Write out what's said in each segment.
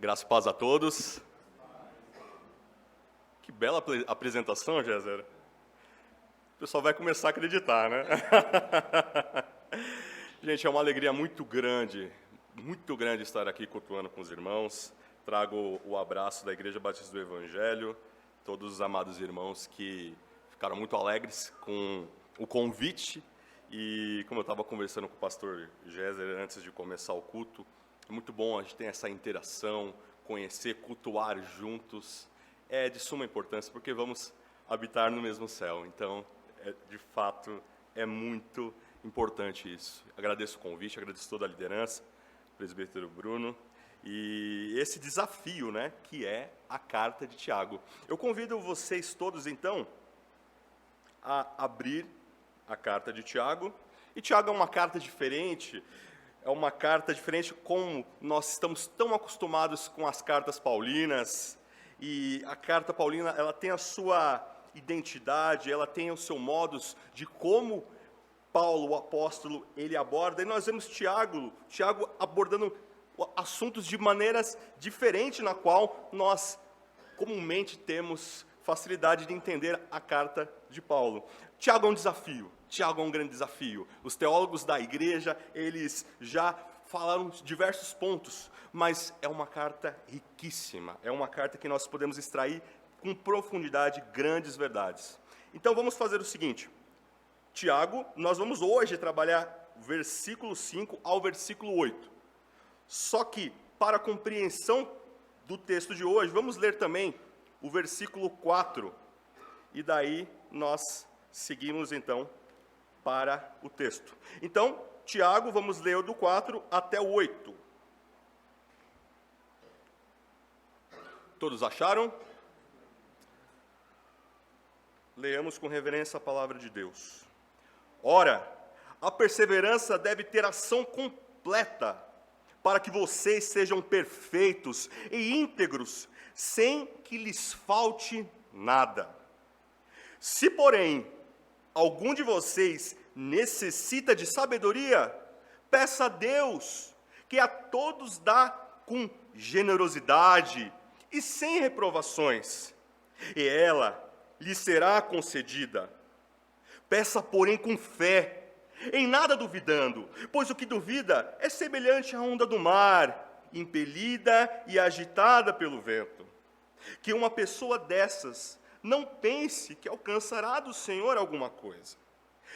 Graça e paz a todos. Que bela apresentação, Géser. O pessoal vai começar a acreditar, né? Gente, é uma alegria muito grande estar aqui cultuando com os irmãos. Trago o abraço da Igreja Batista do Evangelho, todos os amados irmãos que ficaram muito alegres com o convite. E como eu estava conversando com o pastor Géser antes de começar o culto, é muito bom a gente ter essa interação, conhecer, cultuar juntos. É de suma importância, porque vamos habitar no mesmo céu. Então, de fato, é muito importante isso. Agradeço o convite, agradeço toda a liderança, o presbítero Bruno, e esse desafio, né, que é a carta de Tiago. Eu convido vocês todos, então, a abrir a carta de Tiago. E Tiago é uma carta diferente, como nós estamos tão acostumados com as cartas paulinas. E a carta paulina, ela tem a sua identidade, ela tem o seu modus de como Paulo, o apóstolo, ele aborda. E nós vemos Tiago abordando assuntos de maneiras diferentes, na qual nós comumente temos facilidade de entender a carta de Paulo. Tiago é um desafio, Tiago é um grande desafio. Os teólogos da igreja, eles já falaram diversos pontos, mas é uma carta riquíssima, é uma carta que nós podemos extrair com profundidade grandes verdades. Então vamos fazer o seguinte, Tiago, nós vamos hoje trabalhar versículo 5 ao versículo 8. Só que, para a compreensão do texto de hoje, vamos ler também o versículo 4, e daí nós seguimos então para o texto. Então, Tiago, vamos ler do 4 até o 8. Todos acharam? Leamos com reverência a palavra de Deus. Ora, a perseverança deve ter ação completa, para que vocês sejam perfeitos e íntegros, sem que lhes falte nada. Se, porém, algum de vocês necessita de sabedoria, peça a Deus, que a todos dá com generosidade e sem reprovações, e ela lhe será concedida. Peça, porém, com fé, em nada duvidando, pois o que duvida é semelhante à onda do mar, impelida e agitada pelo vento. Que uma pessoa dessas não pense que alcançará do Senhor alguma coisa,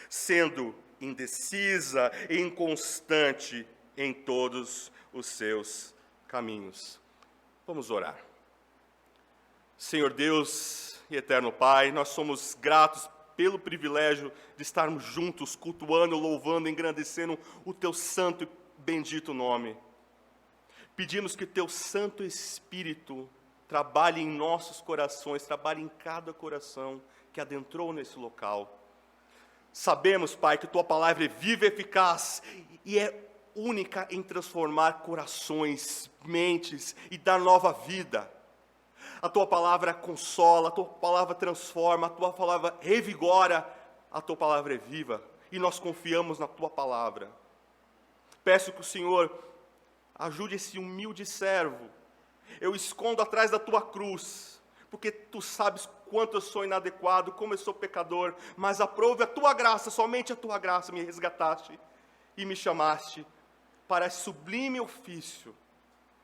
sendo indecisa e inconstante em todos os seus caminhos. Vamos orar. Senhor Deus e eterno Pai, nós somos gratos pelo privilégio de estarmos juntos, cultuando, louvando, engrandecendo o Teu santo e bendito nome. Pedimos que Teu Santo Espírito trabalhe em nossos corações, trabalhe em cada coração que adentrou nesse local. Sabemos, Pai, que Tua palavra é viva e eficaz e é única em transformar corações, mentes e dar nova vida. A Tua palavra consola, a Tua palavra transforma, a Tua palavra revigora, a Tua palavra é viva e nós confiamos na Tua palavra. Peço que o Senhor ajude esse humilde servo. Eu escondo atrás da Tua cruz, porque Tu sabes quanto eu sou inadequado, como eu sou pecador, mas aprove a Tua graça, somente a Tua graça me resgataste e me chamaste para esse sublime ofício.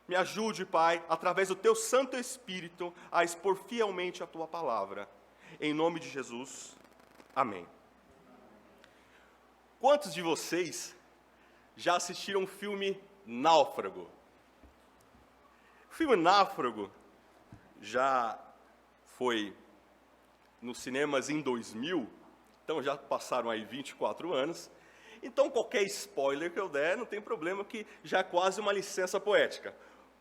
Me ajude, Pai, através do Teu Santo Espírito, a expor fielmente a Tua palavra. Em nome de Jesus, amém. Quantos de vocês já assistiram o filme Náufrago? O filme Náufrago já foi nos cinemas em 2000, então já passaram aí 24 anos. Então qualquer spoiler que eu der, não tem problema, que já é quase uma licença poética.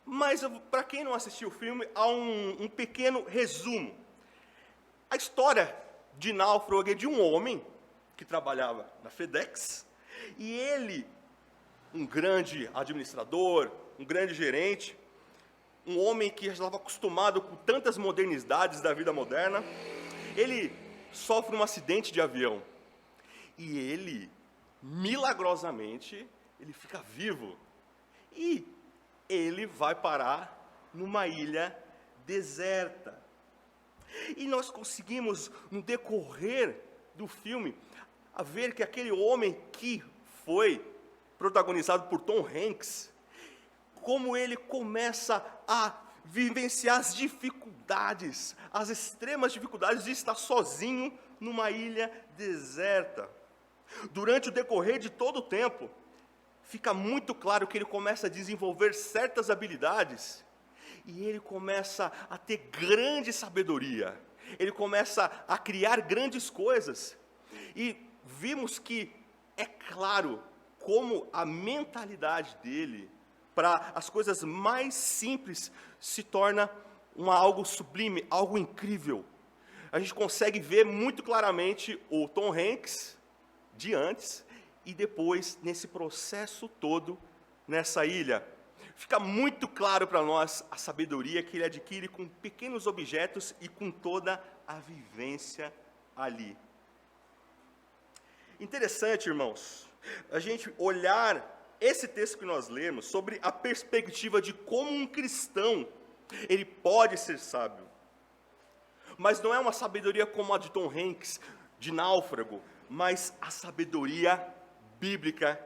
Mas, para quem não assistiu o filme, há um pequeno resumo. A história de Náufrago é de um homem que trabalhava na FedEx, e ele, um grande administrador, um grande gerente, um homem que já estava acostumado com tantas modernidades da vida moderna, ele sofre um acidente de avião. E ele, milagrosamente, ele fica vivo. E ele vai parar numa ilha deserta. E nós conseguimos, no decorrer do filme, a ver que aquele homem que foi protagonizado por Tom Hanks, como ele começa a vivenciar as dificuldades, as extremas dificuldades de estar sozinho numa ilha deserta. Durante o decorrer de todo o tempo, fica muito claro que ele começa a desenvolver certas habilidades e ele começa a ter grande sabedoria. Ele começa a criar grandes coisas. E vimos que é claro como a mentalidade dele para as coisas mais simples se torna algo sublime, algo incrível. A gente consegue ver muito claramente o Tom Hanks de antes e depois nesse processo todo nessa ilha. Fica muito claro para nós a sabedoria que ele adquire com pequenos objetos e com toda a vivência ali. Interessante, irmãos, a gente olhar esse texto que nós lemos sobre a perspectiva de como um cristão, ele pode ser sábio. Mas não é uma sabedoria como a de Tom Hanks, de náufrago, mas a sabedoria bíblica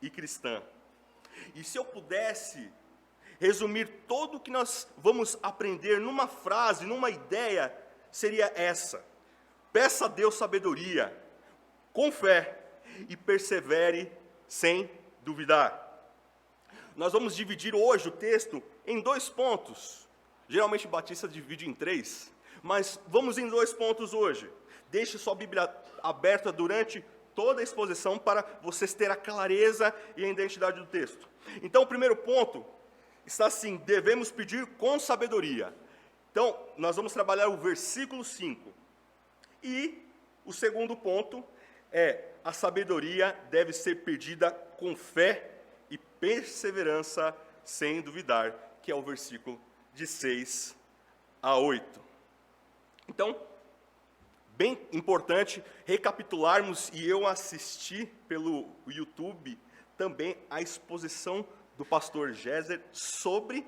e cristã. E se eu pudesse resumir tudo o que nós vamos aprender numa frase, numa ideia, seria essa: peça a Deus sabedoria, com fé, e persevere sem duvidar. Nós vamos dividir hoje o texto em 2 pontos. Geralmente o Batista divide em 3, mas vamos em 2 pontos hoje. Deixe sua Bíblia aberta durante toda a exposição para vocês terem a clareza e a identidade do texto. Então, o primeiro ponto está assim: devemos pedir com sabedoria. Então, nós vamos trabalhar o versículo 5. E o segundo ponto é: a sabedoria deve ser pedida com fé e perseverança sem duvidar, que é o versículo de 6 a 8. Então, bem importante recapitularmos, e eu assisti pelo YouTube também a exposição do pastor Géser sobre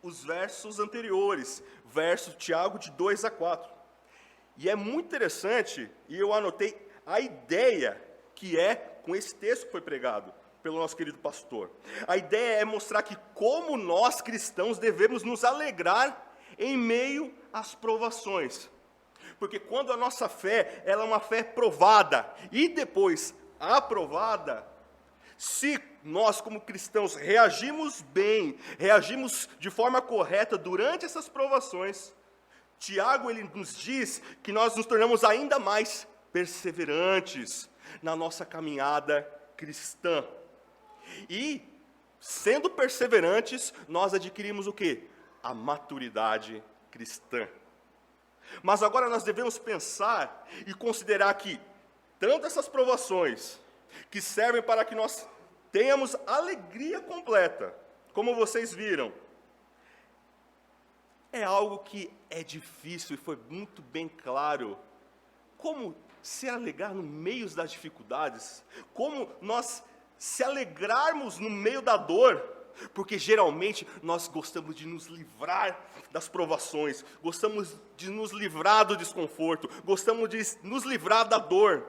os versos anteriores, verso Tiago de 2 a 4. E é muito interessante, e eu anotei a ideia que é com esse texto que foi pregado pelo nosso querido pastor. A ideia é mostrar que como nós cristãos devemos nos alegrar em meio às provações. Porque quando a nossa fé, ela é uma fé provada e depois aprovada, se nós como cristãos reagimos bem, reagimos de forma correta durante essas provações, Tiago ele nos diz que nós nos tornamos ainda mais perseverantes na nossa caminhada cristã. E, sendo perseverantes, nós adquirimos o quê? A maturidade cristã. Mas agora nós devemos pensar e considerar que, tanto essas provações, que servem para que nós tenhamos alegria completa, como vocês viram, é algo que é difícil e foi muito bem claro. Como se alegrar no meio das dificuldades? Como nós se alegrarmos no meio da dor? Porque geralmente nós gostamos de nos livrar das provações, gostamos de nos livrar do desconforto, gostamos de nos livrar da dor.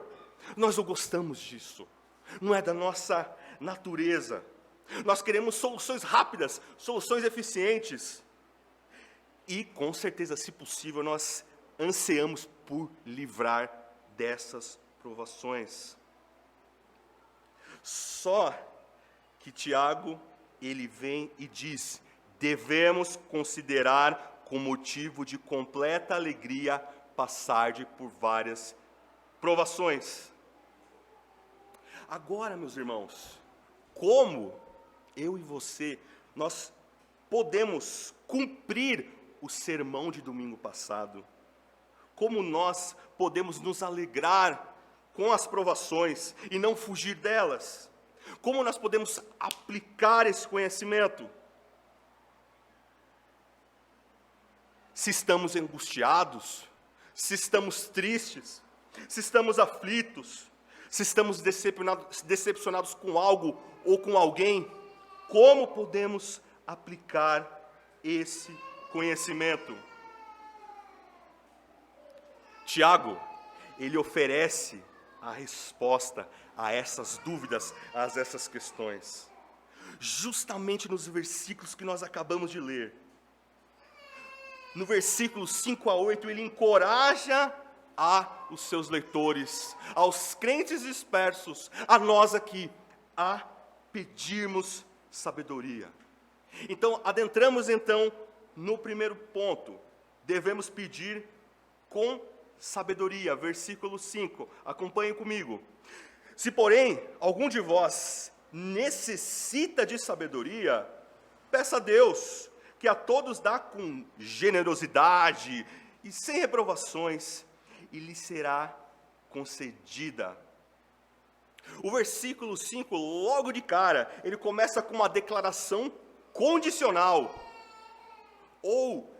Nós não gostamos disso, não é da nossa natureza. Nós queremos soluções rápidas, soluções eficientes. E com certeza, se possível, nós ansiamos por livrar dessas provações. Só que Tiago, ele vem e diz: devemos considerar com motivo de completa alegria passar por várias provações. Agora, meus irmãos, como eu e você, nós podemos cumprir o sermão de domingo passado? Como nós podemos nos alegrar com as provações e não fugir delas? Como nós podemos aplicar esse conhecimento? Se estamos angustiados, se estamos tristes, se estamos aflitos, se estamos decepcionados com algo ou com alguém, como podemos aplicar esse conhecimento. Tiago, ele oferece a resposta a essas dúvidas, a essas questões. Justamente nos versículos que nós acabamos de ler. No versículo 5 a 8, ele encoraja os seus leitores, aos crentes dispersos, a nós aqui, a pedirmos sabedoria. Então, adentramos no primeiro ponto. Devemos pedir com sabedoria. Versículo 5, acompanhem comigo. Se, porém, algum de vós necessita de sabedoria, peça a Deus, que a todos dá com generosidade e sem reprovações, e lhe será concedida. O versículo 5, logo de cara, ele começa com uma declaração condicional, ou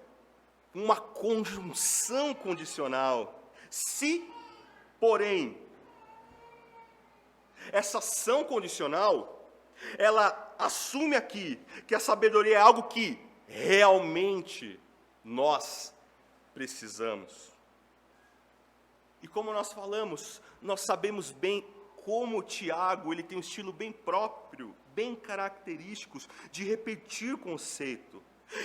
uma conjunção condicional. Se, porém, essa ação condicional, ela assume aqui que a sabedoria é algo que realmente nós precisamos. E como nós falamos, nós sabemos bem como Tiago, ele tem um estilo bem próprio, bem característico de repetir conceito.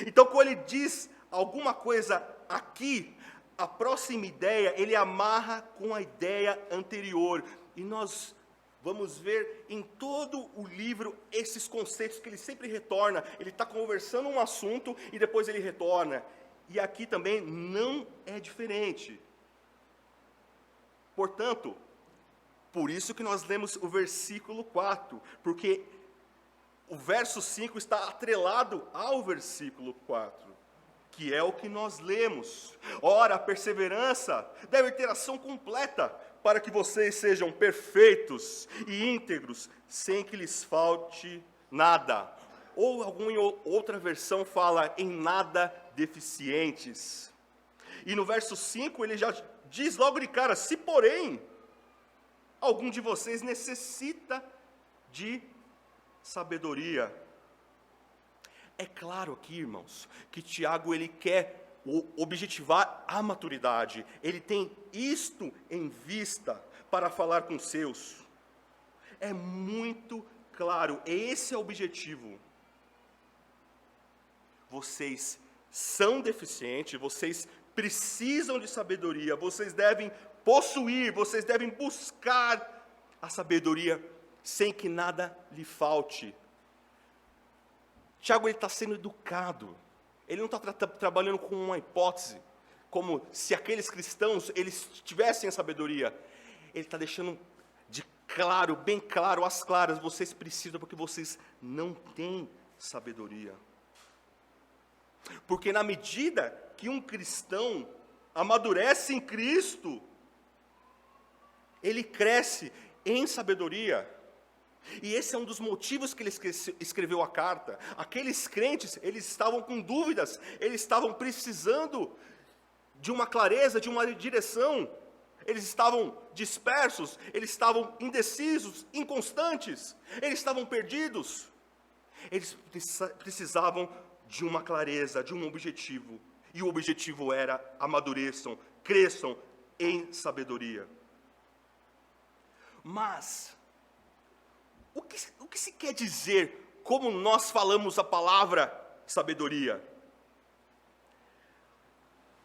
Então, quando ele diz alguma coisa aqui, a próxima ideia, ele amarra com a ideia anterior. E nós vamos ver em todo o livro esses conceitos que ele sempre retorna. Ele está conversando um assunto e depois ele retorna. E aqui também não é diferente. Portanto, por isso que nós lemos o versículo 4, porque o verso 5 está atrelado ao versículo 4, que é o que nós lemos. Ora, a perseverança deve ter ação completa, para que vocês sejam perfeitos e íntegros, sem que lhes falte nada. Ou alguma outra versão fala em nada deficientes. E no verso 5 ele já diz logo de cara: se porém algum de vocês necessita de sabedoria. É claro aqui, irmãos, que Tiago ele quer objetivar a maturidade. Ele tem isto em vista para falar com seus. É muito claro, esse é o objetivo. Vocês são deficientes, vocês precisam de sabedoria, vocês devem possuir, vocês devem buscar a sabedoria sem que nada lhe falte. Tiago está sendo educado, ele não está trabalhando com uma hipótese, como se aqueles cristãos eles tivessem a sabedoria. Ele está deixando de claro, bem claro, às claras, vocês precisam porque vocês não têm sabedoria. Porque na medida que um cristão amadurece em Cristo, ele cresce em sabedoria. E esse é um dos motivos que ele escreveu a carta. Aqueles crentes, eles estavam com dúvidas, eles estavam precisando de uma clareza, de uma direção. Eles estavam dispersos, eles estavam indecisos, inconstantes, eles estavam perdidos. Eles precisavam de uma clareza, de um objetivo. E o objetivo era: amadureçam, cresçam em sabedoria. Mas o que se quer dizer como nós falamos a palavra sabedoria?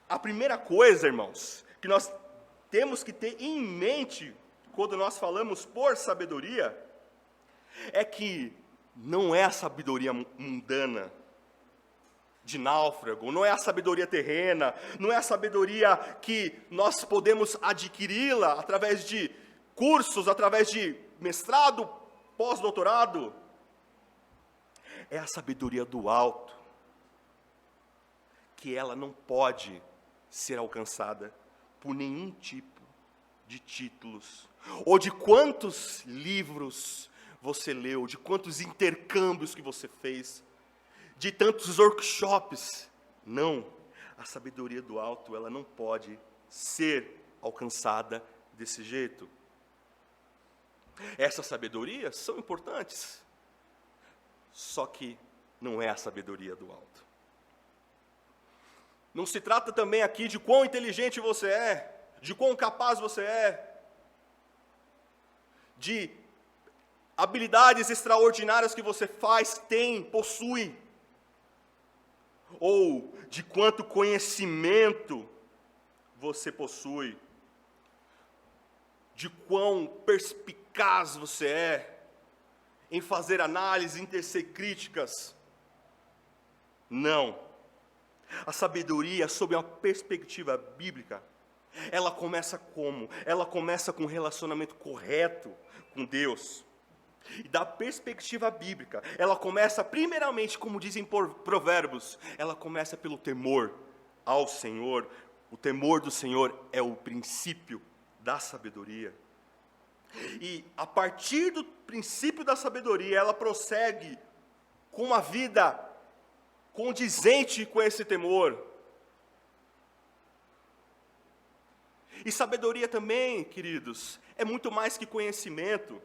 A primeira coisa, irmãos, que nós temos que ter em mente quando nós falamos por sabedoria, é que não é a sabedoria mundana, de náufrago, não é a sabedoria terrena, não é a sabedoria que nós podemos adquiri-la através de cursos, através de mestrado, pós-doutorado. É a sabedoria do alto, que ela não pode ser alcançada por nenhum tipo de títulos, ou de quantos livros você leu, de quantos intercâmbios que você fez, de tantos workshops. Não, a sabedoria do alto, ela não pode ser alcançada desse jeito. Essas sabedorias são importantes, só que não é a sabedoria do alto. Não se trata também aqui de quão inteligente você é, de quão capaz você é, de habilidades extraordinárias que você faz, tem, possui, ou de quanto conhecimento você possui, de quão perspicaz você é em fazer análises, em tecer críticas. Não. A sabedoria, sob uma perspectiva bíblica, ela começa como? Ela começa com um relacionamento correto com Deus. E da perspectiva bíblica, ela começa primeiramente, como dizem Provérbios, ela começa pelo temor ao Senhor. O temor do Senhor é o princípio da sabedoria. E a partir do princípio da sabedoria, ela prossegue com uma vida condizente com esse temor. E sabedoria também, queridos, é muito mais que conhecimento.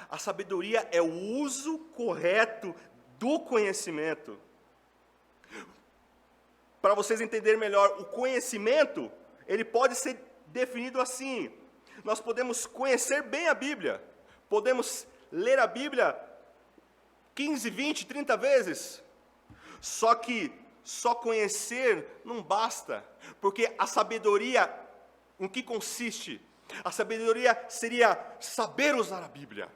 A sabedoria é o uso correto do conhecimento. Para vocês entenderem melhor, o conhecimento, ele pode ser definido assim. Nós podemos conhecer bem a Bíblia, podemos ler a Bíblia 15, 20, 30 vezes, só que só conhecer não basta, porque a sabedoria, em que consiste? A sabedoria seria saber usar a Bíblia,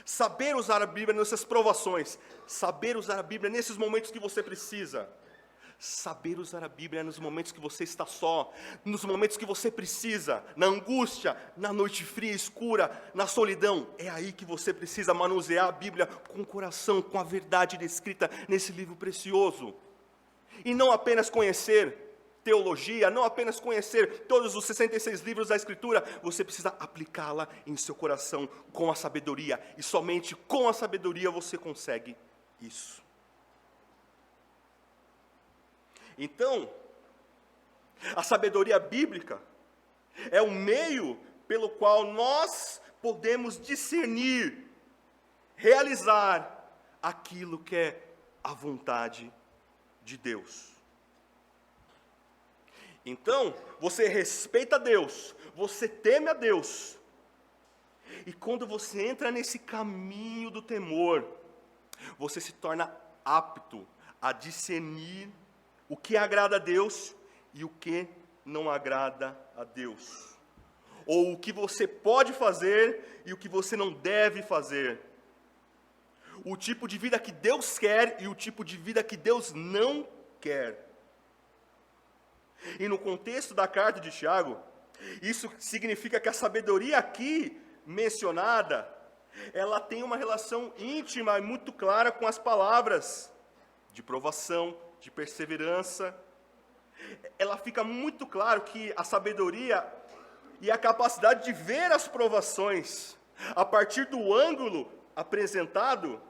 saber usar a Bíblia nessas provações, saber usar a Bíblia nesses momentos que você precisa, saber usar a Bíblia nos momentos que você está só, nos momentos que você precisa, na angústia, na noite fria e escura, na solidão. É aí que você precisa manusear a Bíblia com o coração, com a verdade descrita nesse livro precioso. E não apenas conhecer teologia, não apenas conhecer todos os 66 livros da Escritura, você precisa aplicá-la em seu coração com a sabedoria, e somente com a sabedoria você consegue isso. Então, a sabedoria bíblica é o meio pelo qual nós podemos discernir, realizar aquilo que é a vontade de Deus. Então, você respeita a Deus, você teme a Deus, e quando você entra nesse caminho do temor, você se torna apto a discernir o que agrada a Deus e o que não agrada a Deus. Ou o que você pode fazer e o que você não deve fazer. O tipo de vida que Deus quer e o tipo de vida que Deus não quer. E no contexto da carta de Tiago, isso significa que a sabedoria aqui mencionada, ela tem uma relação íntima e muito clara com as palavras de provação, de perseverança. Ela fica muito claro que a sabedoria e a capacidade de ver as provações a partir do ângulo apresentado,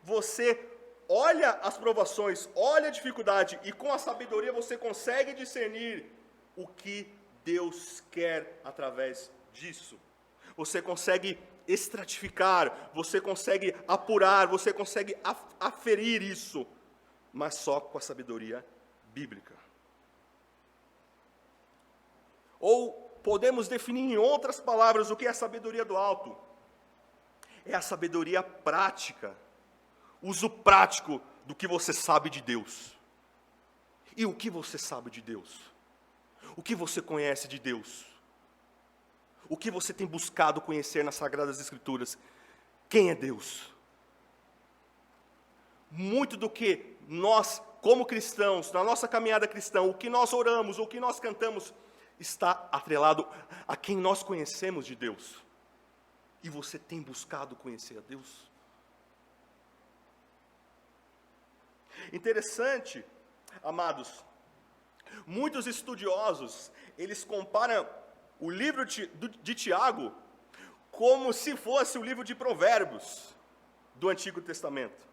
você olha as provações, olha a dificuldade, e com a sabedoria você consegue discernir o que Deus quer através disso. Você consegue estratificar, você consegue apurar, você consegue aferir isso, mas só com a sabedoria bíblica. Ou podemos definir em outras palavras o que é a sabedoria do alto. É a sabedoria prática, uso prático do que você sabe de Deus. E o que você sabe de Deus? O que você conhece de Deus? O que você tem buscado conhecer nas Sagradas Escrituras? Quem é Deus? Muito do que nós, como cristãos, na nossa caminhada cristã, o que nós oramos, o que nós cantamos, está atrelado a quem nós conhecemos de Deus. E você tem buscado conhecer a Deus? Interessante, amados, muitos estudiosos, eles comparam o livro de Tiago como se fosse o livro de Provérbios do Antigo Testamento.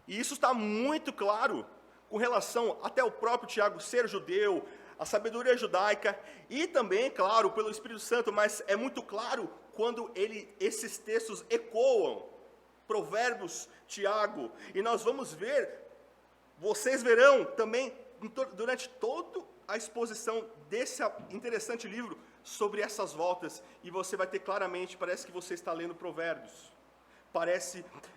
E isso está muito claro com relação até o próprio Tiago ser judeu, a sabedoria judaica, e também, claro, pelo Espírito Santo, mas é muito claro quando esses textos ecoam Provérbios, Tiago, e nós vamos ver, vocês verão também, durante toda a exposição desse interessante livro, sobre essas voltas, e você vai ter claramente, parece que você está lendo Provérbios.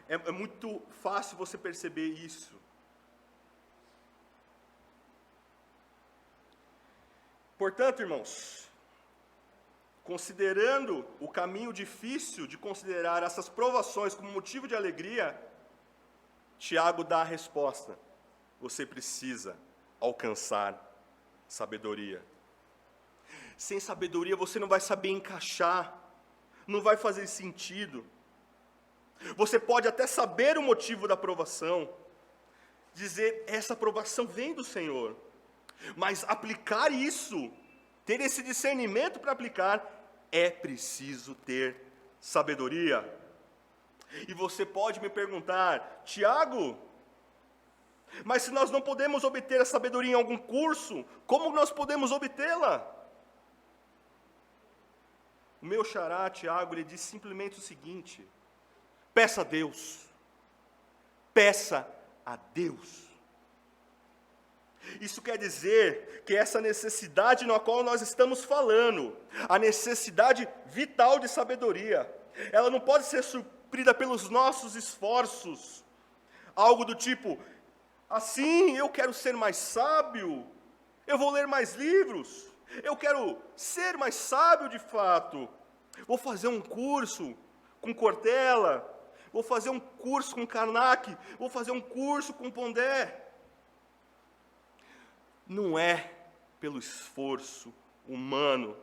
É muito fácil você perceber isso. Portanto, irmãos, considerando o caminho difícil de considerar essas provações como motivo de alegria, Tiago dá a resposta: você precisa alcançar sabedoria. Sem sabedoria você não vai saber encaixar, não vai fazer sentido. Você pode até saber o motivo da aprovação, dizer, essa aprovação vem do Senhor, mas aplicar isso, ter esse discernimento para aplicar, é preciso ter sabedoria. E você pode me perguntar, Tiago, mas se nós não podemos obter a sabedoria em algum curso, como nós podemos obtê-la? O meu xará, Tiago, ele diz simplesmente o seguinte: peça a Deus. Peça a Deus. Isso quer dizer que essa necessidade na qual nós estamos falando, a necessidade vital de sabedoria, ela não pode ser suprida pelos nossos esforços. Algo do tipo, assim, eu quero ser mais sábio, eu vou ler mais livros, eu quero ser mais sábio de fato, vou fazer um curso com Cortella, vou fazer um curso com Karnak, vou fazer um curso com Pondé. Não é pelo esforço humano.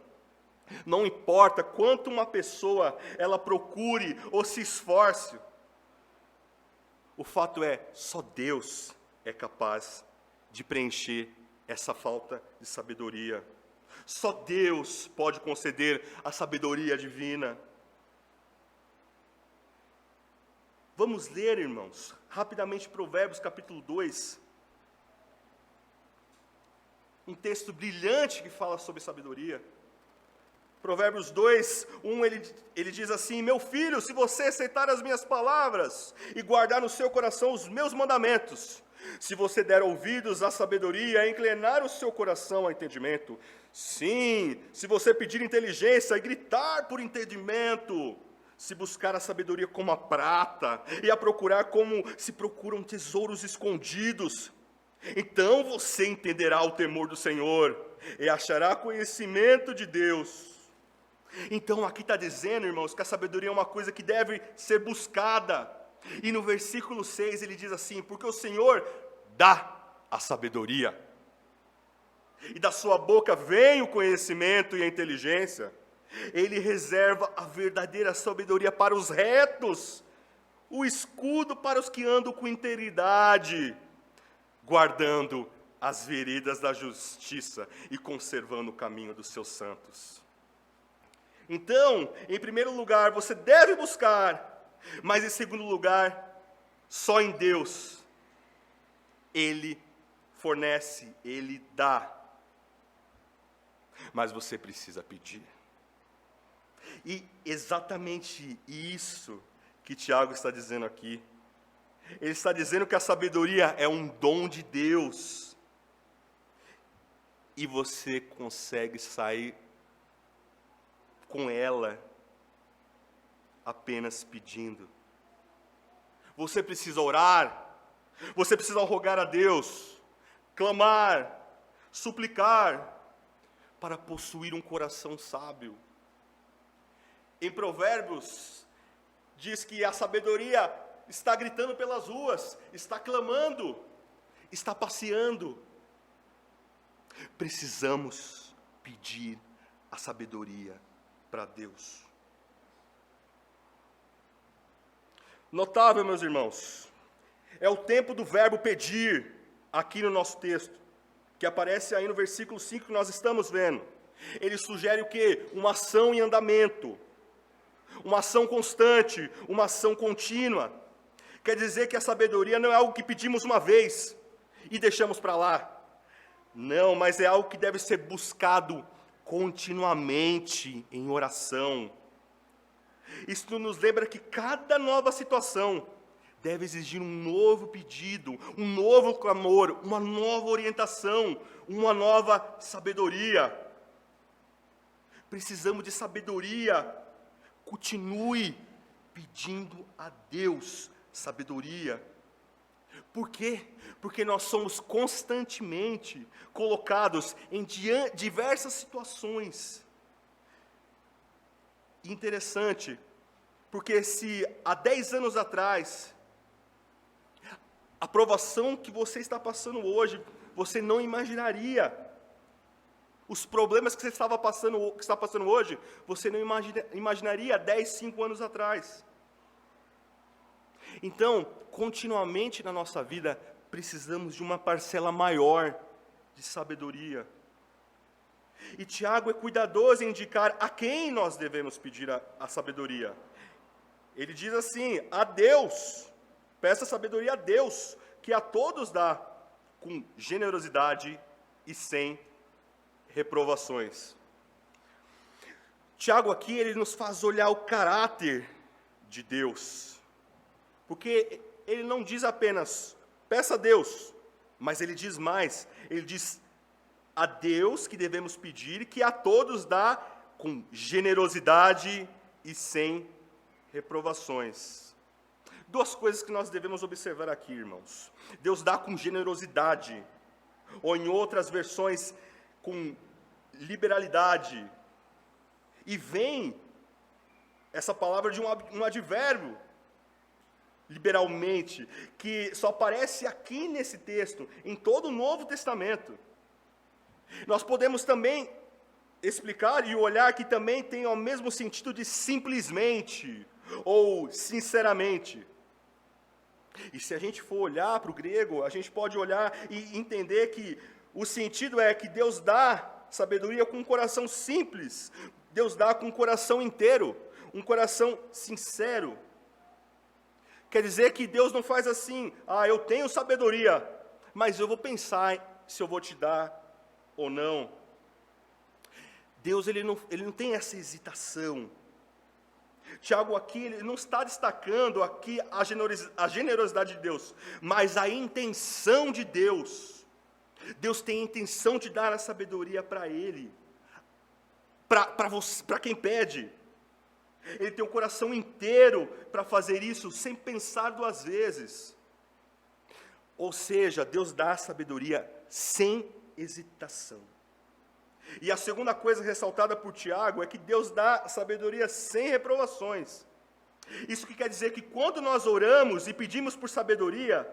Não importa quanto uma pessoa ela procure ou se esforce. O fato é, só Deus é capaz de preencher essa falta de sabedoria. Só Deus pode conceder a sabedoria divina. Vamos ler, irmãos, rapidamente Provérbios capítulo 2. Um texto brilhante que fala sobre sabedoria. Provérbios 2, 1, ele diz assim: meu filho, se você aceitar as minhas palavras e guardar no seu coração os meus mandamentos, se você der ouvidos à sabedoria e inclinar o seu coração ao entendimento, sim, se você pedir inteligência e gritar por entendimento, se buscar a sabedoria como a prata e a procurar como se procuram tesouros escondidos, então você entenderá o temor do Senhor e achará conhecimento de Deus. Então aqui está dizendo, irmãos, que a sabedoria é uma coisa que deve ser buscada. E no versículo 6 ele diz assim: porque o Senhor dá a sabedoria, e da sua boca vem o conhecimento e a inteligência. Ele reserva a verdadeira sabedoria para os retos, o escudo para os que andam com integridade, guardando as veredas da justiça e conservando o caminho dos seus santos. Então, em primeiro lugar, você deve buscar, mas em segundo lugar, só em Deus, Ele fornece, Ele dá. Mas você precisa pedir. E exatamente isso que Tiago está dizendo aqui. Ele está dizendo que a sabedoria é um dom de Deus. E você consegue sair com ela apenas pedindo. Você precisa orar, você precisa rogar a Deus, clamar, suplicar, para possuir um coração sábio. Em Provérbios, diz que a sabedoria está gritando pelas ruas, está clamando, está passeando. Precisamos pedir a sabedoria para Deus. Notável, meus irmãos, é o tempo do verbo pedir, aqui no nosso texto, que aparece aí no versículo 5 que nós estamos vendo. Ele sugere o quê? Uma ação em andamento, uma ação constante, uma ação contínua. Quer dizer que a sabedoria não é algo que pedimos uma vez e deixamos para lá. Não, mas é algo que deve ser buscado continuamente em oração. Isso nos lembra que cada nova situação deve exigir um novo pedido, um novo clamor, uma nova orientação, uma nova sabedoria. Precisamos de sabedoria. Continue pedindo a Deus sabedoria. Por quê? Porque nós somos constantemente colocados em diversas situações. Interessante, porque se há 10 anos atrás, a provação que você está passando hoje, você não imaginaria. Os problemas que você está passando hoje, você não imaginaria 10, 5 anos atrás. Então, continuamente na nossa vida, precisamos de uma parcela maior de sabedoria. E Tiago é cuidadoso em indicar a quem nós devemos pedir a sabedoria. Ele diz assim, a Deus, peça sabedoria a Deus, que a todos dá, com generosidade e sem reprovações. Tiago aqui, ele nos faz olhar o caráter de Deus. Porque ele não diz apenas, peça a Deus, mas ele diz mais, ele diz a Deus que devemos pedir, que a todos dá com generosidade e sem reprovações. Duas coisas que nós devemos observar aqui, irmãos. Deus dá com generosidade, ou em outras versões, com liberalidade. E vem essa palavra de um advérbio, liberalmente, que só aparece aqui nesse texto, em todo o Novo Testamento. Nós podemos também explicar e olhar que também tem o mesmo sentido de simplesmente, ou sinceramente. E se a gente for olhar para o grego, a gente pode olhar e entender que o sentido é que Deus dá sabedoria com um coração simples, Deus dá com um coração inteiro, um coração sincero. Quer dizer que Deus não faz assim, eu tenho sabedoria, mas eu vou pensar se eu vou te dar ou não. Deus ele não tem essa hesitação. Tiago aqui ele não está destacando aqui a generosidade de Deus, mas a intenção de Deus. Deus tem a intenção de dar a sabedoria para ele, para quem pede. Ele tem um coração inteiro para fazer isso, sem pensar duas vezes. Ou seja, Deus dá sabedoria sem hesitação. E a segunda coisa ressaltada por Tiago é que Deus dá sabedoria sem reprovações. Isso que quer dizer que quando nós oramos e pedimos por sabedoria,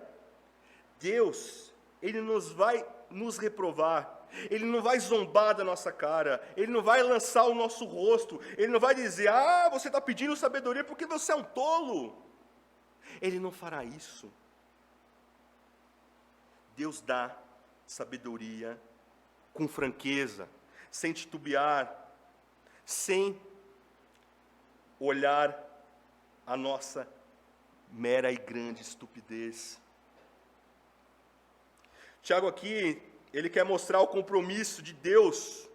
Deus, Ele nos vai nos reprovar. Ele não vai zombar da nossa cara, Ele não vai lançar o nosso rosto, Ele não vai dizer, você está pedindo sabedoria porque você é um tolo. Ele não fará isso. Deus dá sabedoria com franqueza, sem titubear, sem olhar a nossa mera e grande estupidez. Tiago aqui, ele quer mostrar o compromisso de Deus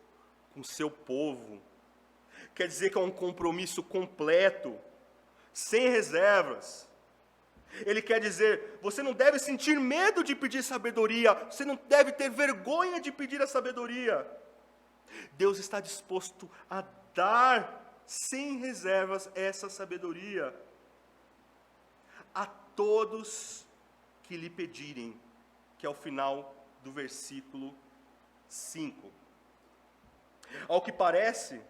com o seu povo. Quer dizer que é um compromisso completo, sem reservas. Ele quer dizer, você não deve sentir medo de pedir sabedoria, você não deve ter vergonha de pedir a sabedoria. Deus está disposto a dar sem reservas essa sabedoria a todos que lhe pedirem, que é o final do versículo 5. Ao que parece,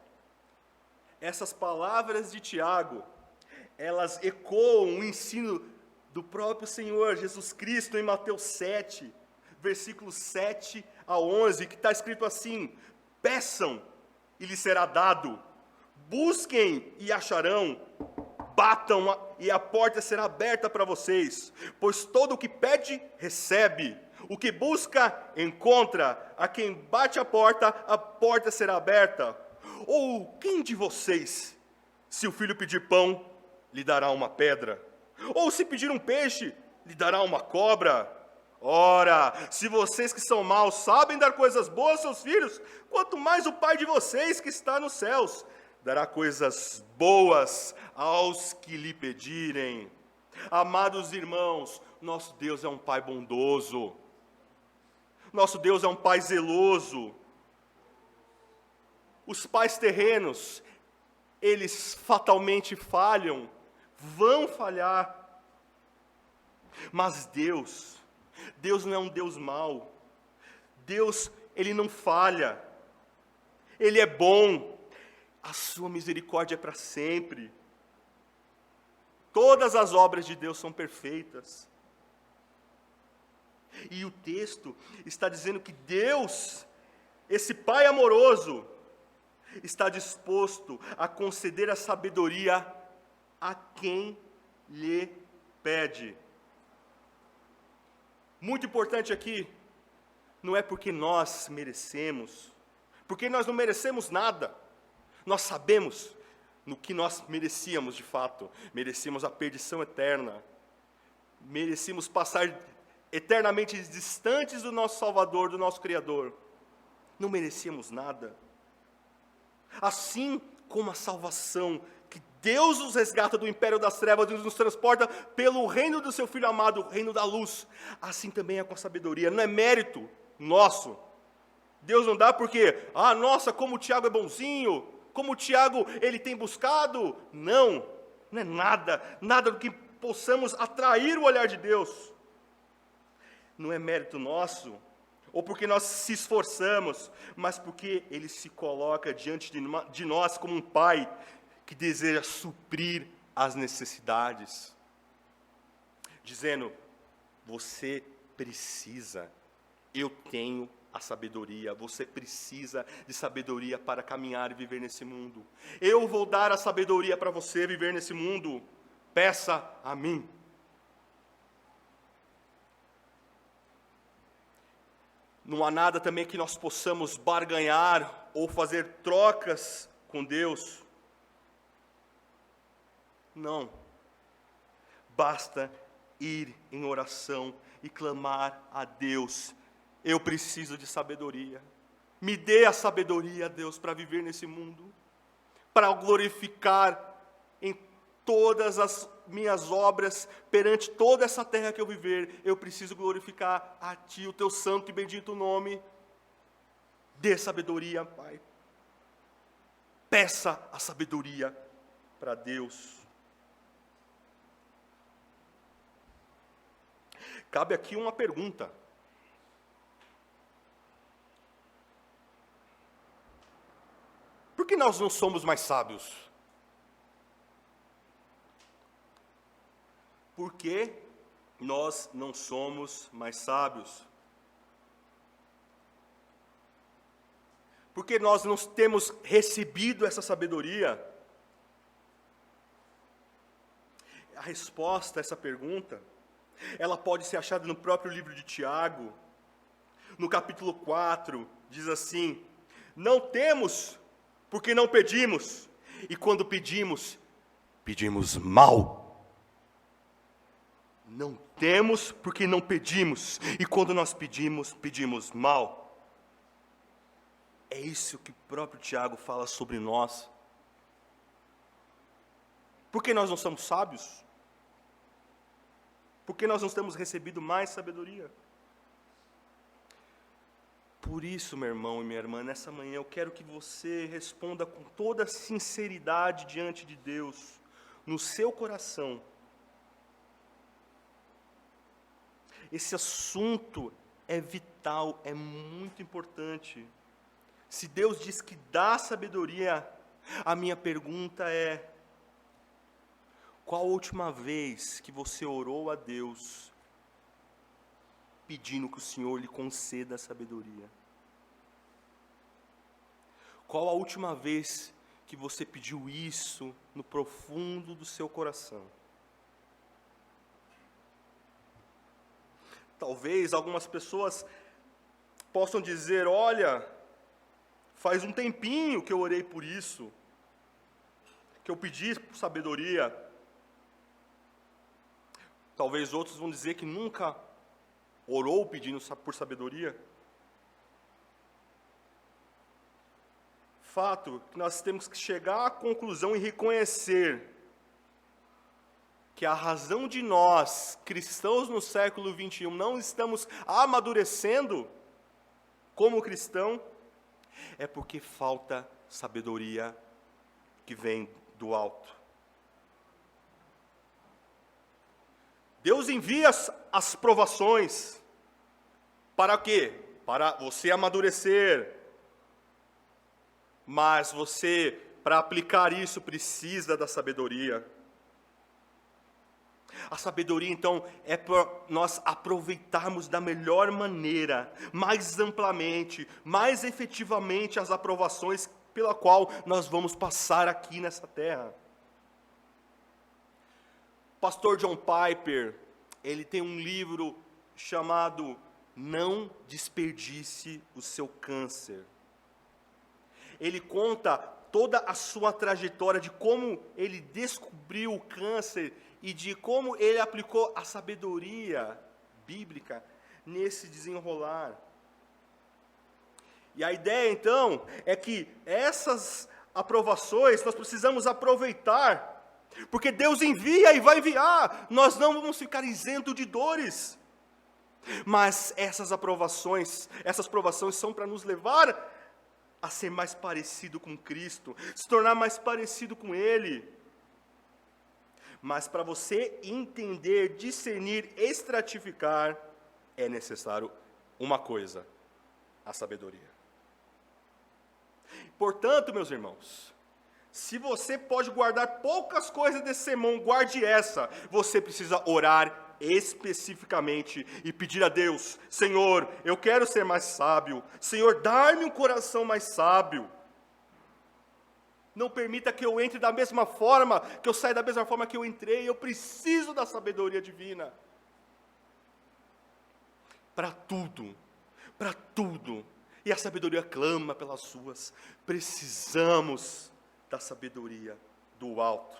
essas palavras de Tiago, elas ecoam o ensino do próprio Senhor Jesus Cristo em Mateus 7, versículos 7 a 11, que está escrito assim, peçam e lhes será dado, busquem e acharão, batam e a porta será aberta para vocês, pois todo o que pede, recebe, o que busca, encontra, a quem bate a porta será aberta. Ou quem de vocês, se o filho pedir pão, lhe dará uma pedra? Ou se pedir um peixe, lhe dará uma cobra? Ora, se vocês que são maus sabem dar coisas boas aos seus filhos, quanto mais o Pai de vocês que está nos céus dará coisas boas aos que lhe pedirem. Amados irmãos, nosso Deus é um Pai bondoso. Nosso Deus é um Pai zeloso. Os pais terrenos, eles fatalmente falham, vão falhar. Mas Deus não é um Deus mau. Deus, Ele não falha. Ele é bom. A sua misericórdia é para sempre. Todas as obras de Deus são perfeitas. E o texto está dizendo que Deus, esse Pai amoroso, está disposto a conceder a sabedoria a quem lhe pede. Muito importante aqui, não é porque nós merecemos, porque nós não merecemos nada. Nós sabemos no que nós merecíamos de fato. Merecíamos a perdição eterna. Merecíamos passar eternamente distantes do nosso Salvador, do nosso Criador. Não merecíamos nada. Assim como a salvação, que Deus nos resgata do império das trevas e nos transporta pelo reino do seu Filho amado, o reino da luz, assim também é com a sabedoria. Não é mérito nosso. Deus não dá porque, nossa, como o Tiago é bonzinho, como o Tiago, ele tem buscado. Não é nada do que possamos atrair o olhar de Deus. Não é mérito nosso, ou porque nós se esforçamos, mas porque Ele se coloca diante de nós como um Pai que deseja suprir as necessidades, dizendo: você precisa, eu tenho a sabedoria, você precisa de sabedoria para caminhar e viver nesse mundo. Eu vou dar a sabedoria para você viver nesse mundo, peça a mim. Não há nada também que nós possamos barganhar ou fazer trocas com Deus. Não. Basta ir em oração e clamar a Deus: eu preciso de sabedoria. Me dê a sabedoria, Deus, para viver nesse mundo, para glorificar em todas as minhas obras, perante toda essa terra que eu viver. Eu preciso glorificar a Ti, o Teu santo e bendito nome. Dê sabedoria, Pai. Peça a sabedoria para Deus. Cabe aqui uma pergunta. Por que nós não somos mais sábios? Por que nós não somos mais sábios? Porque nós não temos recebido essa sabedoria? A resposta a essa pergunta, ela pode ser achada no próprio livro de Tiago. No capítulo 4, diz assim: não temos porque não pedimos, e quando pedimos, pedimos mal. Não temos porque não pedimos, e quando nós pedimos, pedimos mal. É isso que o próprio Tiago fala sobre nós. Por que nós não somos sábios? Por que nós não temos recebido mais sabedoria? Por isso, meu irmão e minha irmã, nessa manhã eu quero que você responda com toda sinceridade diante de Deus, no seu coração. Esse assunto é vital, é muito importante. Se Deus diz que dá sabedoria, a minha pergunta é: qual a última vez que você orou a Deus pedindo que o Senhor lhe conceda a sabedoria? Qual a última vez que você pediu isso no profundo do seu coração? Talvez algumas pessoas possam dizer: olha, faz um tempinho que eu orei por isso, que eu pedi por sabedoria. Talvez outros vão dizer que nunca orou pedindo por sabedoria. Fato que nós temos que chegar à conclusão e reconhecer que a razão de nós, cristãos no século 21, não estamos amadurecendo como cristão, é porque falta sabedoria que vem do alto. Deus envia as provações, para quê? Para você amadurecer, mas você, para aplicar isso, precisa da sabedoria. A sabedoria, então, é para nós aproveitarmos da melhor maneira, mais amplamente, mais efetivamente as aprovações pela qual nós vamos passar aqui nessa terra. O pastor John Piper, ele tem um livro chamado Não Desperdice o Seu Câncer. Ele conta toda a sua trajetória de como ele descobriu o câncer e de como ele aplicou a sabedoria bíblica nesse desenrolar. E a ideia, então, é que essas aprovações nós precisamos aproveitar, porque Deus envia e vai enviar, nós não vamos ficar isentos de dores. Mas essas provações são para nos levar a ser mais parecido com Cristo, se tornar mais parecido com Ele. Mas para você entender, discernir, estratificar, é necessário uma coisa: a sabedoria. Portanto, meus irmãos, se você pode guardar poucas coisas desse sermão, guarde essa. Você precisa orar especificamente e pedir a Deus: Senhor, eu quero ser mais sábio. Senhor, dá-me um coração mais sábio. Não permita que eu entre da mesma forma, que eu saia da mesma forma que eu entrei. Eu preciso da sabedoria divina. Para tudo, para tudo. E a sabedoria clama pelas suas. Precisamos da sabedoria do alto.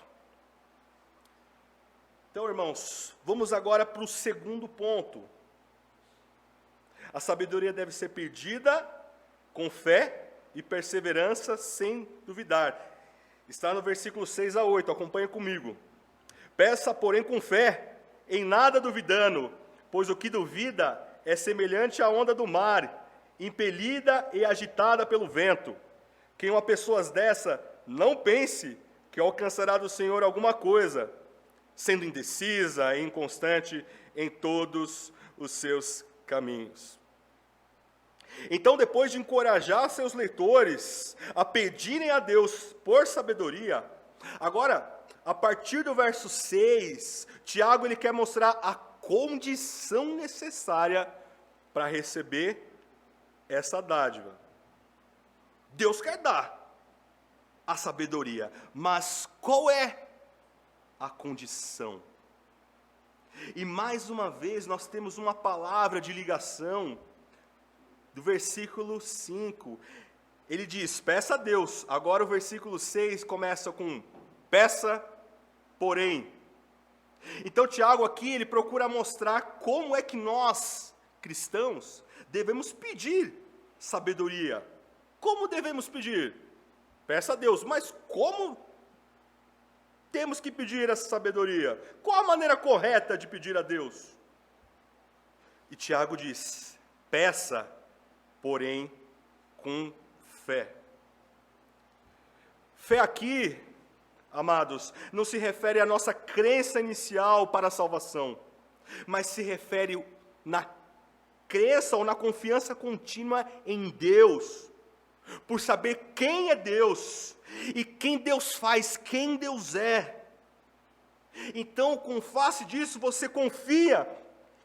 Então, irmãos, vamos agora para o segundo ponto. A sabedoria deve ser pedida com fé e perseverança, sem duvidar. Está no versículo 6 a 8, acompanha comigo. Peça, porém, com fé, em nada duvidando, pois o que duvida é semelhante à onda do mar, impelida e agitada pelo vento. Quem uma pessoa dessa não pense que alcançará do Senhor alguma coisa, sendo indecisa e inconstante em todos os seus caminhos. Então, depois de encorajar seus leitores a pedirem a Deus por sabedoria, agora, a partir do verso 6, Tiago ele quer mostrar a condição necessária para receber essa dádiva. Deus quer dar a sabedoria, mas qual é a condição? E mais uma vez nós temos uma palavra de ligação do versículo 5. Ele diz: peça a Deus. Agora o versículo 6 começa com peça, porém. Então Tiago aqui ele procura mostrar como é que nós, cristãos, devemos pedir sabedoria. Como devemos pedir? Peça a Deus, mas como temos que pedir essa sabedoria? Qual a maneira correta de pedir a Deus? E Tiago diz: peça, porém, com fé. Fé aqui, amados, não se refere à nossa crença inicial para a salvação, mas se refere na crença ou na confiança contínua em Deus, por saber quem é Deus, e quem Deus faz, quem Deus é. Então, com face disso, você confia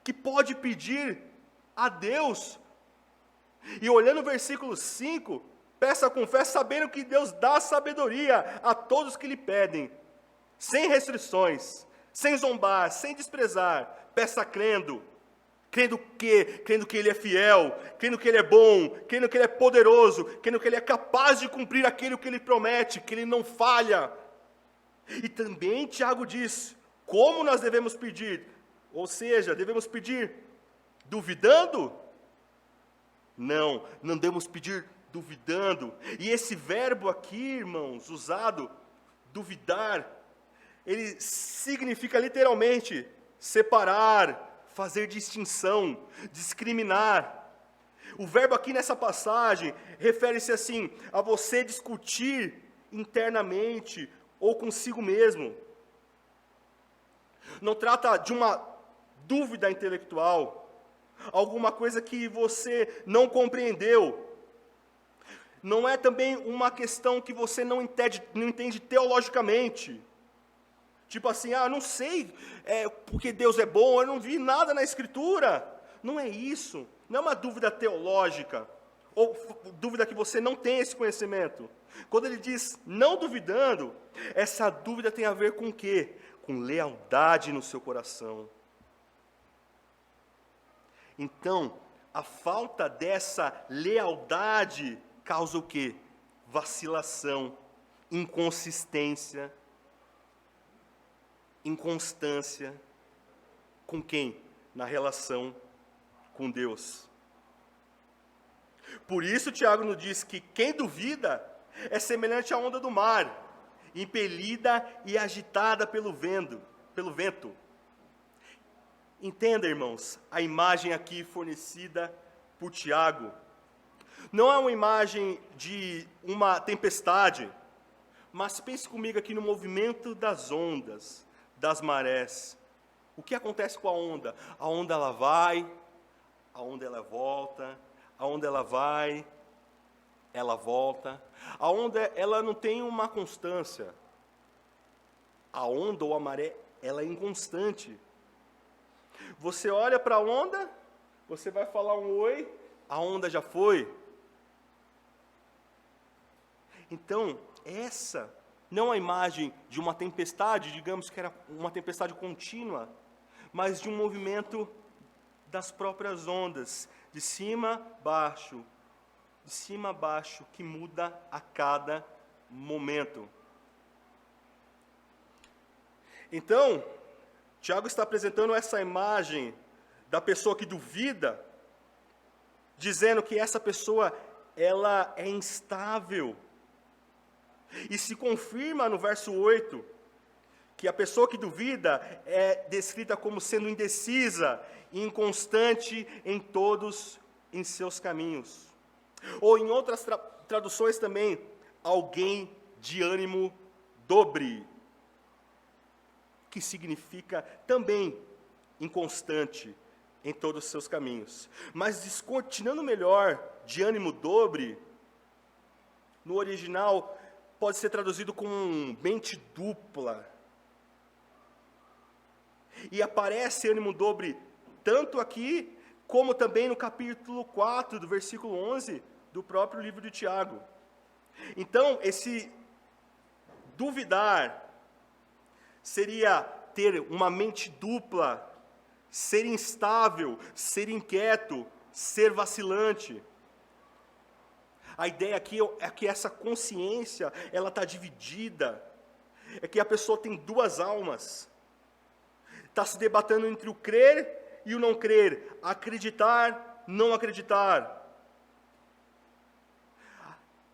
que pode pedir a Deus. E olhando o versículo 5, peça com fé, sabendo que Deus dá sabedoria a todos que lhe pedem, sem restrições, sem zombar, sem desprezar. Peça crendo que Ele é fiel, crendo que Ele é bom, crendo que Ele é poderoso, crendo que Ele é capaz de cumprir aquilo que Ele promete, que Ele não falha. E também Tiago diz, como nós devemos pedir? Ou seja, devemos pedir duvidando? Não devemos pedir duvidando. E esse verbo aqui, irmãos, usado, duvidar, ele significa literalmente separar, fazer distinção, discriminar. O verbo aqui nessa passagem refere-se assim a você discutir internamente ou consigo mesmo. Não trata de uma dúvida intelectual, alguma coisa que você não compreendeu. Não é também uma questão que você não entende teologicamente. Tipo assim, não sei porque Deus é bom, eu não vi nada na Escritura. Não é isso, não é uma dúvida teológica, ou dúvida que você não tem esse conhecimento. Quando ele diz não duvidando, essa dúvida tem a ver com o quê? Com lealdade no seu coração. Então, a falta dessa lealdade causa o quê? Vacilação, inconsistência, inconstância. Com quem? Na relação com Deus. Por isso, Tiago nos diz que quem duvida é semelhante à onda do mar, impelida e agitada pelo vento. Entenda, irmãos, a imagem aqui fornecida por Tiago não é uma imagem de uma tempestade, mas pense comigo aqui no movimento das ondas, das marés. O que acontece com a onda? A onda ela vai, a onda ela volta, a onda ela vai, ela volta. A onda ela não tem uma constância. A onda ou a maré, ela é inconstante. Você olha para a onda, você vai falar um oi, a onda já foi. Então, essa não é a imagem de uma tempestade, digamos que era uma tempestade contínua, mas de um movimento das próprias ondas, de cima a baixo, que muda a cada momento. Então, Tiago está apresentando essa imagem da pessoa que duvida, dizendo que essa pessoa, ela é instável. E se confirma no verso 8, que a pessoa que duvida é descrita como sendo indecisa e inconstante em todos em seus caminhos. Ou em outras traduções também, alguém de ânimo dobre, que significa também inconstante em todos os seus caminhos. Mas descortinando melhor, de ânimo dobre, no original pode ser traduzido como mente dupla. E aparece ânimo dobre tanto aqui, como também no capítulo 4, do versículo 11, do próprio livro de Tiago. Então, esse duvidar seria ter uma mente dupla, ser instável, ser inquieto, ser vacilante. A ideia aqui é que essa consciência, ela está dividida, é que a pessoa tem duas almas, está se debatendo entre o crer e o não crer, acreditar, não acreditar.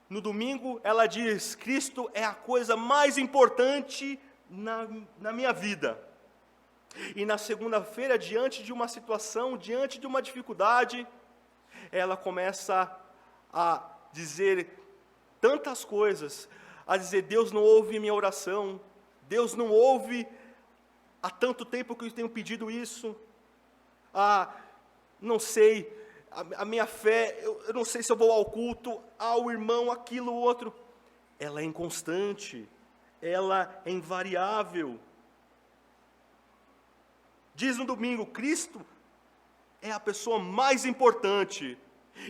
No domingo, ela diz, Cristo é a coisa mais importante na minha vida. E na segunda-feira, diante de uma situação, diante de uma dificuldade, ela começa a dizer tantas coisas, a dizer, Deus não ouve minha oração, Deus não ouve, há tanto tempo que eu tenho pedido isso, não sei, a minha fé, eu não sei se eu vou ao culto, ao irmão, aquilo, outro. Ela é inconstante, ela é invariável. Diz no domingo, Cristo é a pessoa mais importante.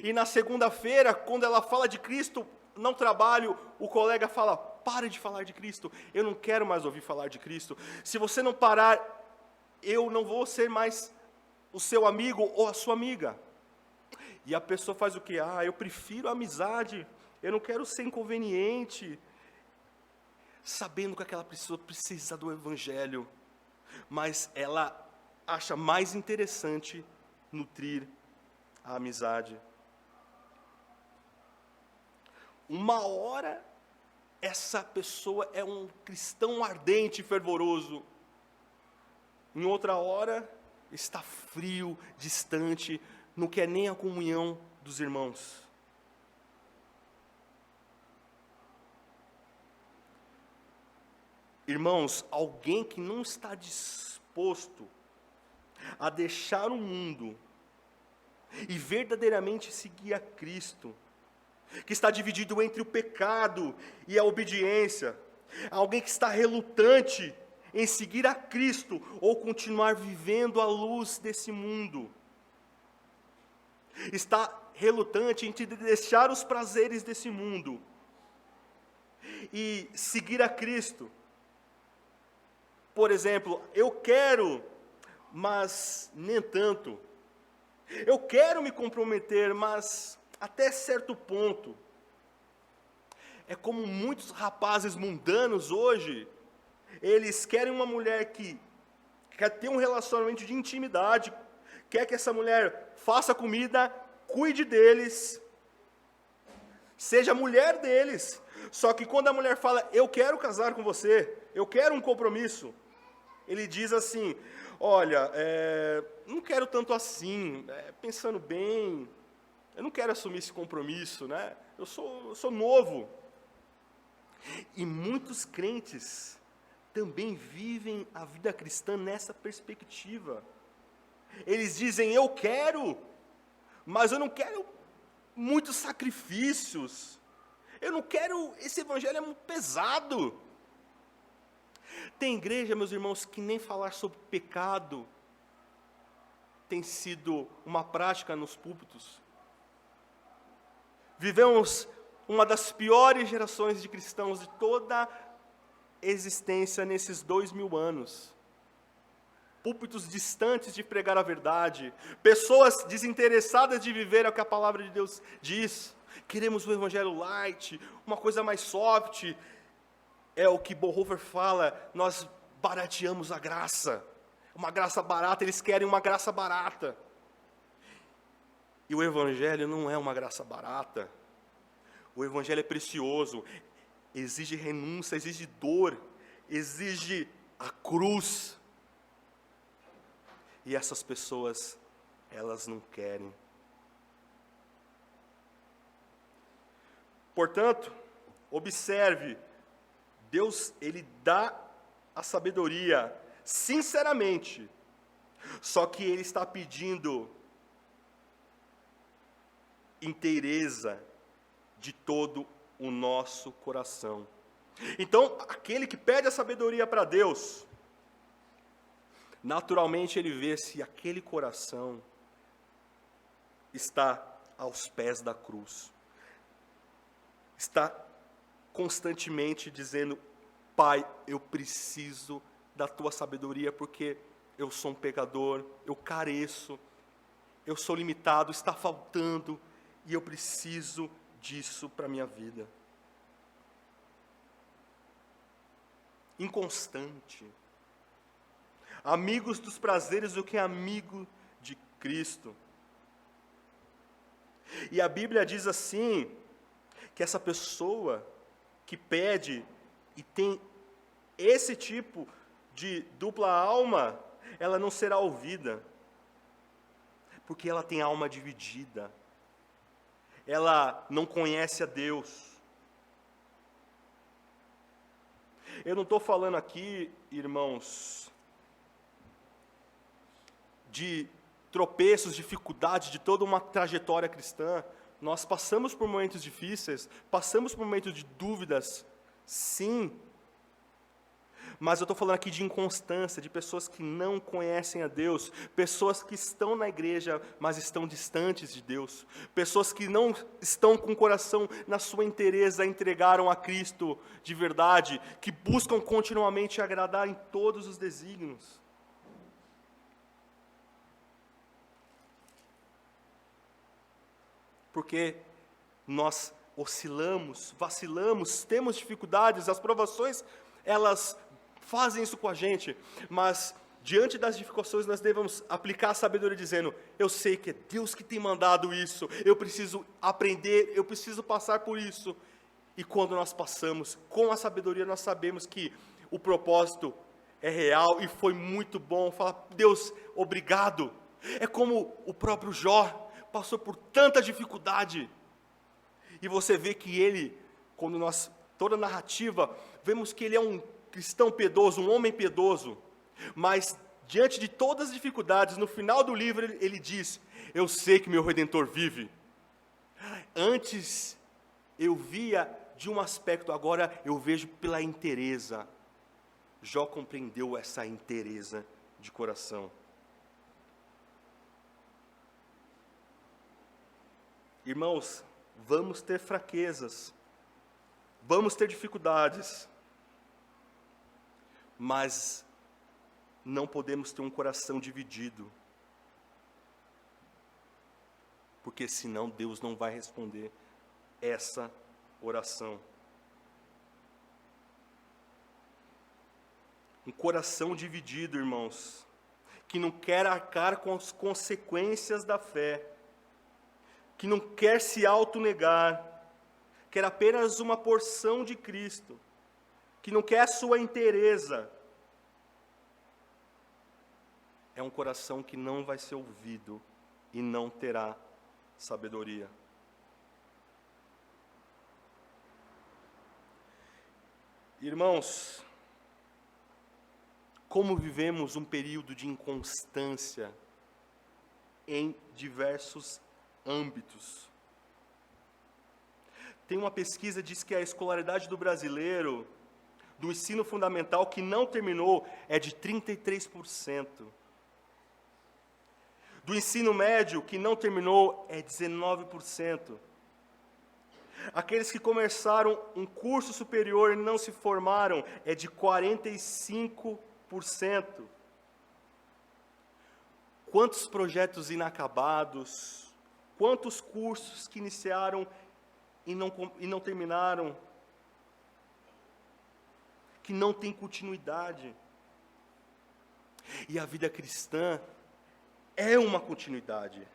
E na segunda-feira, quando ela fala de Cristo, no trabalho, o colega fala, pare de falar de Cristo, eu não quero mais ouvir falar de Cristo. Se você não parar, eu não vou ser mais o seu amigo ou a sua amiga. E a pessoa faz o quê? Eu prefiro a amizade, eu não quero ser inconveniente. Sabendo que aquela pessoa precisa do Evangelho, mas ela acha mais interessante nutrir a amizade. Uma hora essa pessoa é um cristão ardente e fervoroso. Em outra hora, está frio, distante, não quer nem a comunhão dos irmãos. Irmãos, alguém que não está disposto a deixar o mundo e verdadeiramente seguir a Cristo, que está dividido entre o pecado e a obediência, alguém que está relutante em seguir a Cristo ou continuar vivendo à luz desse mundo, está relutante em deixar os prazeres desse mundo e seguir a Cristo. Por exemplo, eu quero, mas nem tanto. Eu quero me comprometer, mas até certo ponto. É como muitos rapazes mundanos hoje, eles querem uma mulher que quer ter um relacionamento de intimidade, quer que essa mulher faça comida, cuide deles, seja a mulher deles. Só que quando a mulher fala, eu quero casar com você, eu quero um compromisso, ele diz assim, olha, não quero tanto assim, pensando bem, eu não quero assumir esse compromisso, né? Eu sou novo. E muitos crentes também vivem a vida cristã nessa perspectiva. Eles dizem, eu quero, mas eu não quero muitos sacrifícios. Eu não quero, esse evangelho é muito pesado. Tem igreja, meus irmãos, que nem falar sobre pecado tem sido uma prática nos púlpitos. Vivemos uma das piores gerações de cristãos de toda a existência nesses 2000 anos. Púlpitos distantes de pregar a verdade, pessoas desinteressadas de viver o que a palavra de Deus diz. Queremos um evangelho light, uma coisa mais soft. É o que Bonhoeffer fala, nós barateamos a graça. Uma graça barata, eles querem uma graça barata. E o evangelho não é uma graça barata. O evangelho é precioso, exige renúncia, exige dor, exige a cruz. E essas pessoas, elas não querem. Portanto, observe, Deus, Ele dá a sabedoria, sinceramente, só que Ele está pedindo inteireza de todo o nosso coração. Então, aquele que pede a sabedoria para Deus, naturalmente ele vê se aquele coração está aos pés da cruz, está constantemente dizendo, Pai, eu preciso da tua sabedoria, porque eu sou um pecador, eu careço, eu sou limitado, está faltando, e eu preciso disso para a minha vida. Inconstante. Amigos dos prazeres do que amigo de Cristo. E a Bíblia diz assim, que essa pessoa que pede e tem esse tipo de dupla alma, ela não será ouvida, porque ela tem alma dividida, ela não conhece a Deus. Eu não estou falando aqui, irmãos, de tropeços, dificuldades, de toda uma trajetória cristã. Nós passamos por momentos difíceis, passamos por momentos de dúvidas, sim. Mas eu estou falando aqui de inconstância, de pessoas que não conhecem a Deus, pessoas que estão na igreja, mas estão distantes de Deus, pessoas que não estão com o coração na sua inteireza, entregaram a Cristo de verdade, que buscam continuamente agradar em todos os desígnios. Porque nós oscilamos, vacilamos, temos dificuldades, as provações, elas fazem isso com a gente, mas diante das dificuldades nós devemos aplicar a sabedoria dizendo, eu sei que é Deus que tem mandado isso, eu preciso aprender, eu preciso passar por isso, E quando nós passamos com a sabedoria, nós sabemos que o propósito é real e foi muito bom. Fala, Deus, obrigado. É como o próprio Jó passou por tanta dificuldade. E você vê que ele, quando nós, toda a narrativa, vemos que ele é um cristão piedoso, um homem piedoso. Mas, diante de todas as dificuldades, no final do livro ele diz, eu sei que meu Redentor vive. Antes eu via de um aspecto, agora eu vejo pela inteireza. Jó compreendeu essa inteireza de coração. Irmãos, vamos ter fraquezas, vamos ter dificuldades, mas não podemos ter um coração dividido, porque senão Deus não vai responder essa oração. Um coração dividido, irmãos, que não quer arcar com as consequências da fé, que não quer se autonegar, quer apenas uma porção de Cristo, que não quer a sua inteireza, é um coração que não vai ser ouvido e não terá sabedoria. Irmãos, como vivemos um período de inconstância em diversos âmbitos. Tem uma pesquisa que diz que a escolaridade do brasileiro, do ensino fundamental que não terminou, é de 33%. Do ensino médio que não terminou, é 19%. Aqueles que começaram um curso superior e não se formaram, é de 45%. Quantos projetos inacabados, quantos cursos que iniciaram e não terminaram, que não tem continuidade. E a vida cristã é uma continuidade.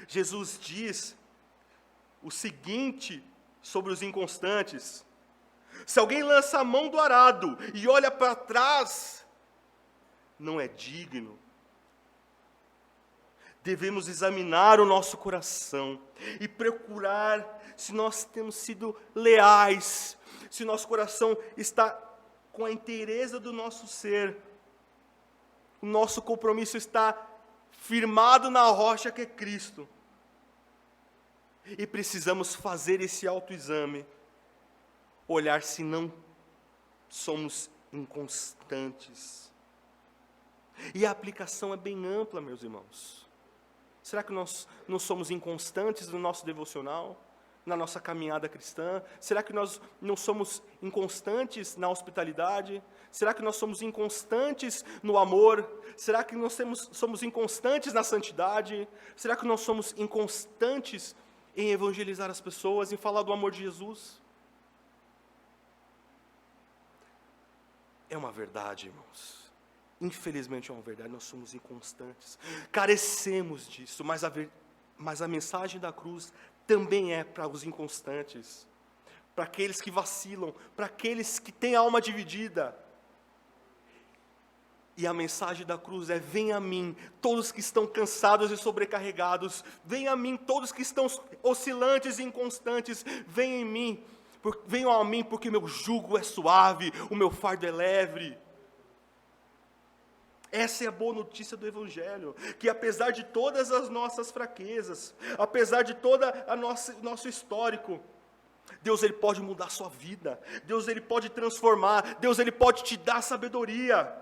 Jesus diz o seguinte sobre os inconstantes: se alguém lança a mão do arado e olha para trás, não é digno. Devemos examinar o nosso coração e procurar se nós temos sido leais, se nosso coração está com a inteireza do nosso ser, o nosso compromisso está firmado na rocha que é Cristo. E precisamos fazer esse autoexame, olhar se não somos inconstantes. E a aplicação é bem ampla, meus irmãos. Será que nós não somos inconstantes no nosso devocional, na nossa caminhada cristã? Será que nós não somos inconstantes na hospitalidade? Será que nós somos inconstantes no amor? Será que nós somos inconstantes na santidade? Será que nós somos inconstantes em evangelizar as pessoas, em falar do amor de Jesus? É uma verdade, irmãos. Infelizmente é uma verdade, nós somos inconstantes. Carecemos disso, mas a mensagem da cruz também é para os inconstantes, para aqueles que vacilam, para aqueles que têm a alma dividida. E a mensagem da cruz é: venha a mim, todos que estão cansados e sobrecarregados, venha a mim, todos que estão oscilantes e inconstantes, venham a mim, porque meu jugo é suave, o meu fardo é leve. Essa é a boa notícia do Evangelho, que apesar de todas as nossas fraquezas, apesar de todo nosso histórico, Deus ele pode mudar a sua vida, Deus ele pode transformar, Deus ele pode te dar sabedoria.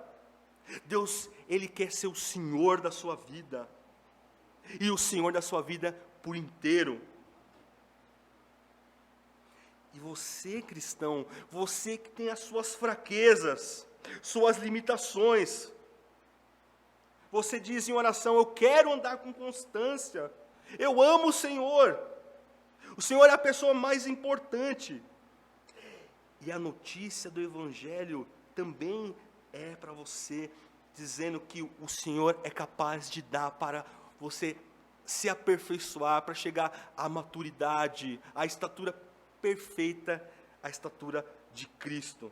Deus, ele quer ser o Senhor da sua vida, e o Senhor da sua vida por inteiro. E você, cristão, você que tem as suas fraquezas, suas limitações, você diz em oração: eu quero andar com constância, eu amo o Senhor é a pessoa mais importante. E a notícia do Evangelho também é para você, dizendo que o Senhor é capaz de dar para você se aperfeiçoar, para chegar à maturidade, à estatura perfeita, à estatura de Cristo.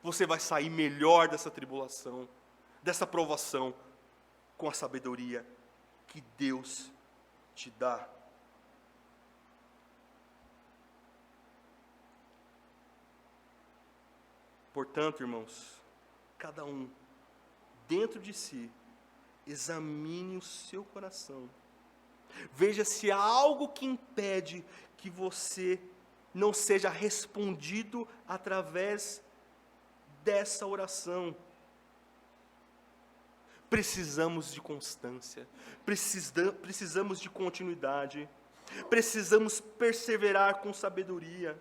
Você vai sair melhor dessa tribulação, dessa provação, com a sabedoria que Deus te dá. Portanto, irmãos, cada um, dentro de si, examine o seu coração. Veja se há algo que impede que você não seja respondido através dessa oração. Precisamos de constância, precisamos de continuidade, precisamos perseverar com sabedoria.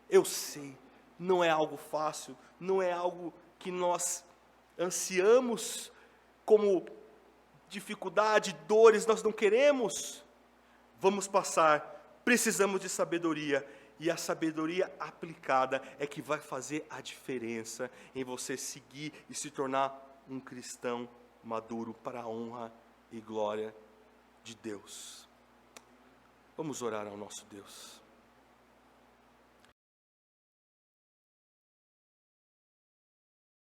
Eu sei, não é algo fácil, não é algo que nós ansiamos como dificuldade, dores, nós não queremos. Vamos passar, precisamos de sabedoria, e a sabedoria aplicada é que vai fazer a diferença em você seguir e se tornar um cristão maduro para a honra e glória de Deus. Vamos orar ao nosso Deus.